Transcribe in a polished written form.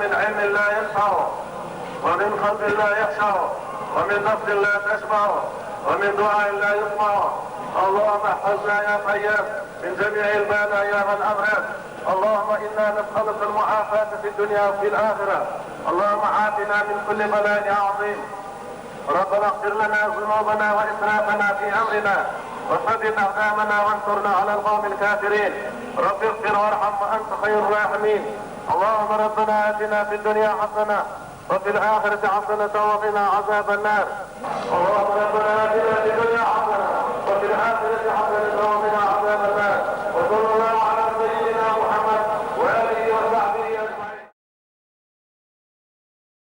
من علم لا ينفع ومن قلب لا يخشع ومن نفس لا تشبع ومن دعاء لا يسمع. اللهم احفظنا يا قيام من جميع البلايا والامراض. اللهم انا نسالك المعافاه في الدنيا وفي الاخره. اللهم عافنا من كل بلاء عظيم. ربنا اغفر لنا ذنوبنا واسرافنا في امرنا وثبت اقدامنا وانصرنا على القوم الكافرين. رب اغفر وارحم وانت خير الراحمين. اللهم ربنا اتنا في الدنيا حسنه وفي الاخره حسنه وقنا عذاب النار. اللهم ربنا اتنا في الدنيا